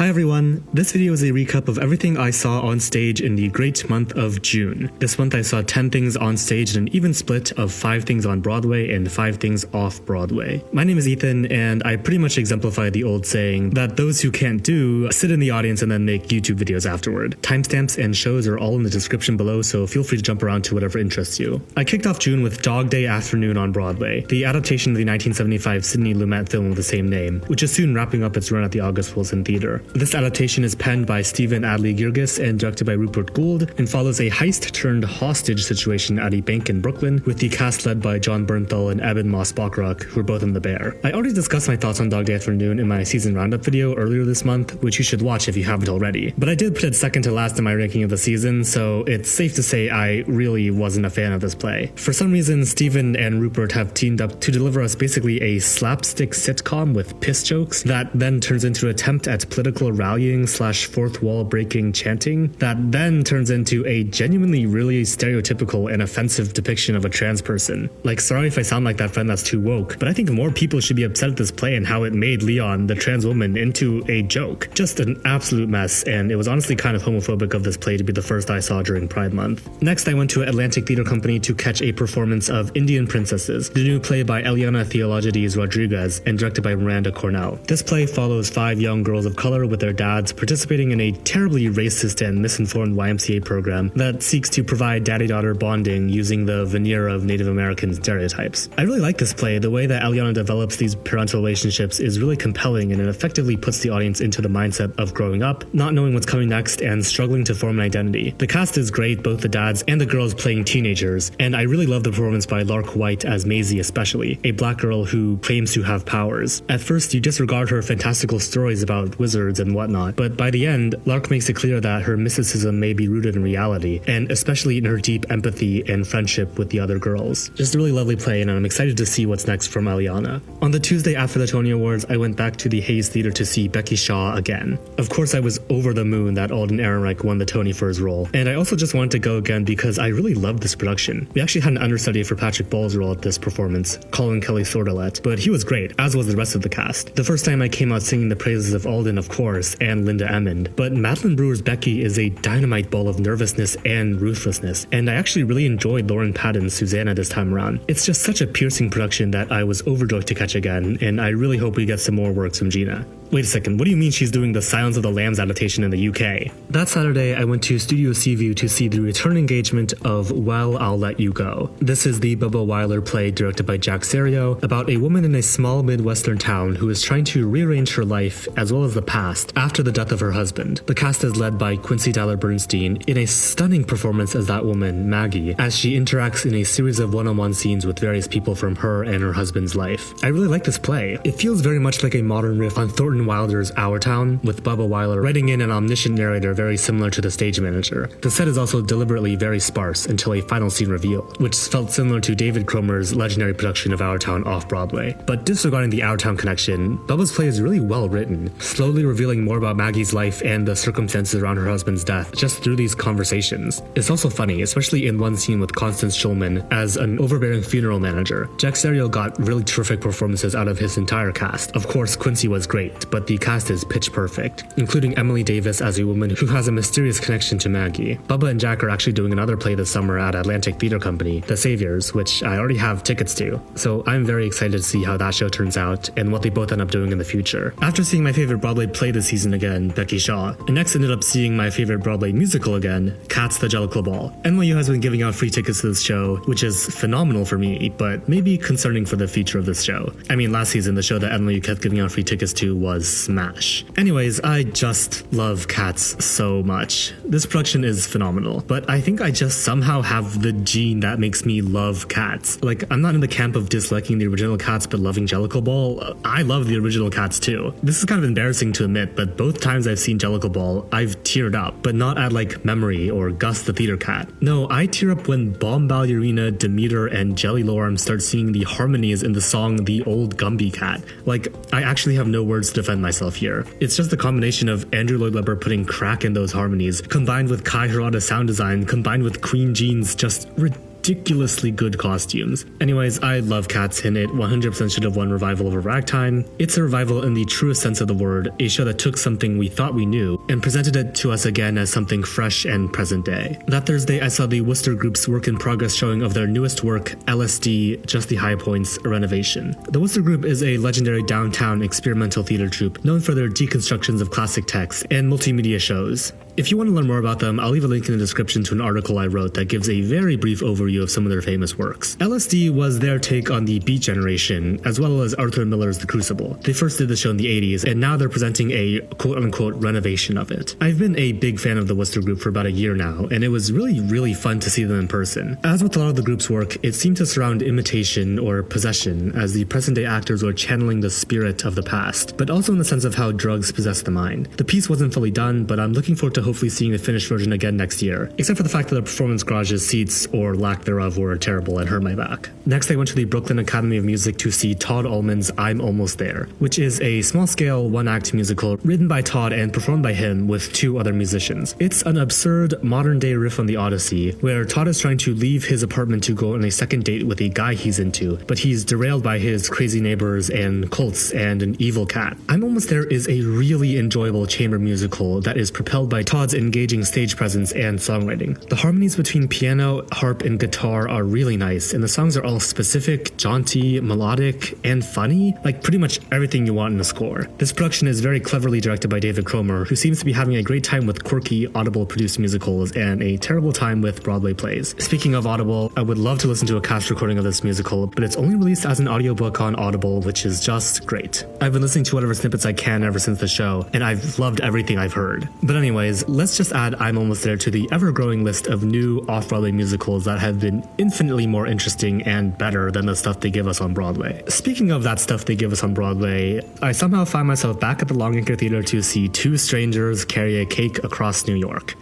Hi everyone, this video is a recap of everything I saw on stage in the great month of June. This month I saw 10 things on stage in an even split of 5 things on Broadway and 5 things off Broadway. My name is Ethan and I pretty much exemplify the old saying that those who can't do sit in the audience and then make YouTube videos afterward. Timestamps and shows are all in the description below, so feel free to jump around to whatever interests you. I kicked off June with Dog Day Afternoon on Broadway, the adaptation of the 1975 Sidney Lumet film with the same name, which is soon wrapping up its run at the August Wilson Theater. This adaptation is penned by Stephen Adly Girgis and directed by Rupert Gould, and follows a heist-turned-hostage situation at a bank in Brooklyn, with the cast led by John Bernthal and Eben Moss-Bachrach, who are both in The Bear. I already discussed my thoughts on Dog Day Afternoon in my season roundup video earlier this month, which you should watch if you haven't already. But I did put it second to last in my ranking of the season, so it's safe to say I really wasn't a fan of this play. For some reason, Stephen and Rupert have teamed up to deliver us basically a slapstick sitcom with piss jokes that then turns into an attempt at political rallying / fourth wall breaking chanting that then turns into a genuinely really stereotypical and offensive depiction of a trans person. Like, sorry if I sound like that friend that's too woke, but I think more people should be upset at this play and how it made Leon, the trans woman, into a joke. Just an absolute mess, and it was honestly kind of homophobic of this play to be the first I saw during Pride Month. Next, I went to Atlantic Theater Company to catch a performance of Indian Princesses, the new play by Eliana Theologides Rodriguez and directed by Miranda Cornell. This play follows 5 young girls of color with their dads participating in a terribly racist and misinformed YMCA program that seeks to provide daddy-daughter bonding using the veneer of Native American stereotypes. I really like this play. The way that Eliana develops these parental relationships is really compelling, and it effectively puts the audience into the mindset of growing up, not knowing what's coming next, and struggling to form an identity. The cast is great, both the dads and the girls playing teenagers, and I really love the performance by Lark White as Maisie especially, a black girl who claims to have powers. At first, you disregard her fantastical stories about wizards and whatnot, but by the end, Lark makes it clear that her mysticism may be rooted in reality, and especially in her deep empathy and friendship with the other girls. Just a really lovely play, and I'm excited to see what's next from Eliana. On the Tuesday after the Tony Awards, I went back to the Hayes Theater to see Becky Shaw again. Of course, I was over the moon that Alden Ehrenreich won the Tony for his role, and I also just wanted to go again because I really loved this production. We actually had an understudy for Patrick Ball's role at this performance, Colin Kelly Sordelet, but he was great, as was the rest of the cast. The first time I came out singing the praises of Alden, of course, and Linda Emmond, but Madeline Brewer's Becky is a dynamite ball of nervousness and ruthlessness, and I actually really enjoyed Lauren Patton's Susanna this time around. It's just such a piercing production that I was overjoyed to catch again, and I really hope we get some more works from Gina. Wait a second, what do you mean she's doing the Silence of the Lambs adaptation in the UK? That Saturday, I went to Studio Seaview to see the return engagement of Well, I'll Let You Go. This is the Bubba Wyler play directed by Jack Serio about a woman in a small Midwestern town who is trying to rearrange her life as well as the past after the death of her husband. The cast is led by Quincy Tyler-Bernstein in a stunning performance as that woman, Maggie, as she interacts in a series of one-on-one scenes with various people from her and her husband's life. I really like this play. It feels very much like a modern riff on Thornton Wilder's Our Town, with Bubba Wyler writing in an omniscient narrator very similar to the stage manager. The set is also deliberately very sparse until a final scene reveal, which felt similar to David Cromer's legendary production of Our Town off-Broadway. But disregarding the Our Town connection, Bubba's play is really well written, slowly revealing more about Maggie's life and the circumstances around her husband's death just through these conversations. It's also funny, especially in one scene with Constance Schulman as an overbearing funeral manager. Jack Serio got really terrific performances out of his entire cast. Of course, Quincy was great, but the cast is pitch perfect, including Emily Davis as a woman who has a mysterious connection to Maggie. Bubba and Jack are actually doing another play this summer at Atlantic Theater Company, The Saviors, which I already have tickets to, so I'm very excited to see how that show turns out and what they both end up doing in the future. After seeing my favorite Broadway play this season again, Becky Shaw, I next ended up seeing my favorite Broadway musical again, Cats the Jellicle Ball. NYU has been giving out free tickets to this show, which is phenomenal for me, but maybe concerning for the future of this show. I mean, last season, the show that NYU kept giving out free tickets to was Smash. Anyways, I just love Cats so much. This production is phenomenal, but I think I just somehow have the gene that makes me love Cats. Like, I'm not in the camp of disliking the original Cats but loving Jellicle Ball. I love the original Cats too. This is kind of embarrassing to admit, but both times I've seen Jellicle Ball, I've teared up, but not at like Memory or Gus the Theater Cat. No, I tear up when Bomb Ballerina, Demeter, and Jelly Lorem start singing the harmonies in the song The Old Gumby Cat. Like, I actually have no words to defend myself here. It's just the combination of Andrew Lloyd Webber putting crack in those harmonies, combined with Kai Harada's sound design, combined with Queen Jean's just ridiculous ridiculously good costumes. Anyways, I love Cats, and it 100% should have won revival over Ragtime. It's a revival in the truest sense of the word, a show that took something we thought we knew and presented it to us again as something fresh and present day. That Thursday, I saw the Wooster Group's work in progress showing of their newest work, LSD, Just the High Points, a renovation. The Wooster Group is a legendary downtown experimental theater troupe known for their deconstructions of classic texts and multimedia shows. If you want to learn more about them, I'll leave a link in the description to an article I wrote that gives a very brief overview of some of their famous works. LSD was their take on the Beat Generation, as well as Arthur Miller's The Crucible. They first did the show in the 80s, and now they're presenting a quote-unquote renovation of it. I've been a big fan of the Wooster Group for about a year now, and it was really fun to see them in person. As with a lot of the group's work, it seemed to surround imitation or possession, as the present-day actors were channeling the spirit of the past, but also in the sense of how drugs possess the mind. The piece wasn't fully done, but I'm looking forward to hopefully seeing the finished version again next year, except for the fact that the performance garage's seats, or lack thereof, were terrible and hurt my back. Next, I went to the Brooklyn Academy of Music to see Todd Allman's I'm Almost There, which is a small-scale, one-act musical written by Todd and performed by him with 2 other musicians. It's an absurd, modern-day riff on the Odyssey, where Todd is trying to leave his apartment to go on a second date with a guy he's into, but he's derailed by his crazy neighbors and cults and an evil cat. I'm Almost There is a really enjoyable chamber musical that is propelled by Todd's engaging stage presence and songwriting. The harmonies between piano, harp, and guitar are really nice, and the songs are all specific, jaunty, melodic, and funny, like pretty much everything you want in a score. This production is very cleverly directed by David Cromer, who seems to be having a great time with quirky, Audible-produced musicals and a terrible time with Broadway plays. Speaking of Audible, I would love to listen to a cast recording of this musical, but it's only released as an audiobook on Audible, which is just great. I've been listening to whatever snippets I can ever since the show, and I've loved everything I've heard. But anyways, let's just add I'm Almost There to the ever-growing list of new off-Broadway musicals that have been infinitely more interesting and better than the stuff they give us on Broadway. Speaking of that stuff they give us on Broadway, I somehow find myself back at the Longacre Theater to see 2 strangers carry a cake across New York.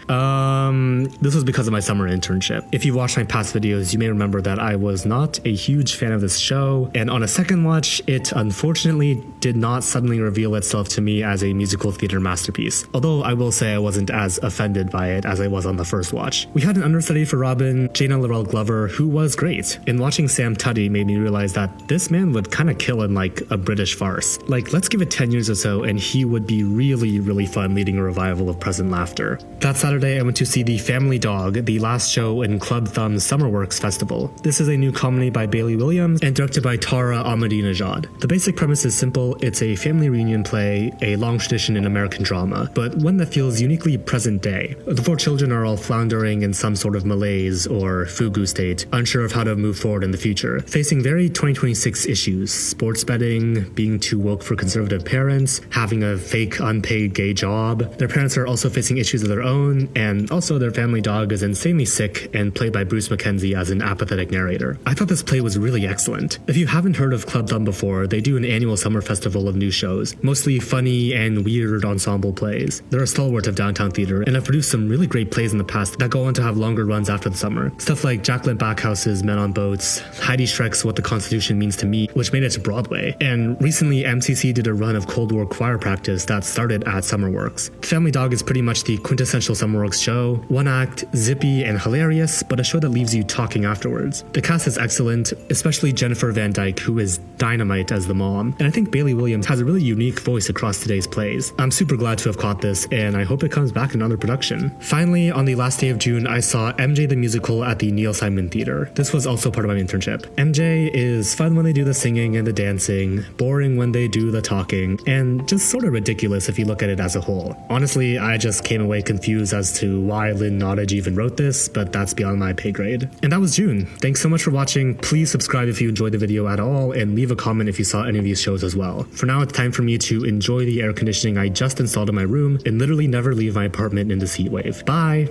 This was because of my summer internship. If you've watched my past videos, you may remember that I was not a huge fan of this show, and on a second watch, it unfortunately did not suddenly reveal itself to me as a musical theater masterpiece. Although I will say I wasn't as offended by it as I was on the first watch. We had an understudy for Robin, Jaina Laurel Glover, who was great, and watching Sam Tuddy made me realize that this man would kind of kill in like a British farce. Like, let's give it 10 years or so and he would be really fun leading a revival of present laughter. That Saturday I went to see The Family Dog, the last show in Club Thumb's Summerworks Festival. This is a new comedy by Bailey Williams and directed by Tara Ahmadinejad. The basic premise is simple. It's a family reunion play, a long tradition in American drama, but one that feels uniquely present day. The 4 children are all floundering in some sort of malaise or fugu state, unsure of how to move forward in the future, facing very 2026 issues: sports betting, being too woke for conservative parents, having a fake unpaid gay job. Their parents are also facing issues of their own, and also their family dog is insanely sick and played by Bruce McKenzie as an apathetic narrator. I thought this play was really excellent. If you haven't heard of Club Thumb before, they do an annual summer festival of new shows, mostly funny and weird ensemble plays. They're a stalwart of downtown theater and have produced some really great plays in the past that go on to have longer runs after the summer. Stuff like Jacqueline Backhouse's Men on Boats, Heidi Schreck's What the Constitution Means to Me, which made it to Broadway, and recently MCC did a run of Cold War choir practice that started at Summerworks. The Family Dog is pretty much the quintessential Summerworks show, one act, zippy and hilarious, but a show that leaves you talking afterwards. The cast is excellent, especially Jennifer Van Dyke, who is dynamite as the mom, and I think Bailey Williams has a really unique voice across today's plays. I'm super glad to have caught this, and I hope it comes back in another production. Finally, on the last day of June, I saw MJ the Musical at the Neil Simon Theater. This was also part of my internship. MJ is fun when they do the singing and the dancing, boring when they do the talking, and just sort of ridiculous if you look at it as a whole. Honestly, I just came away confused as to why Lynn Nottage even wrote this, but that's beyond my pay grade. And that was June. Thanks so much for watching. Please subscribe if you enjoyed the video at all, and leave a comment if you saw any of these shows as well. For now, it's time for me to enjoy the air conditioning I just installed in my room and literally never leave my apartment in this heat wave. Bye!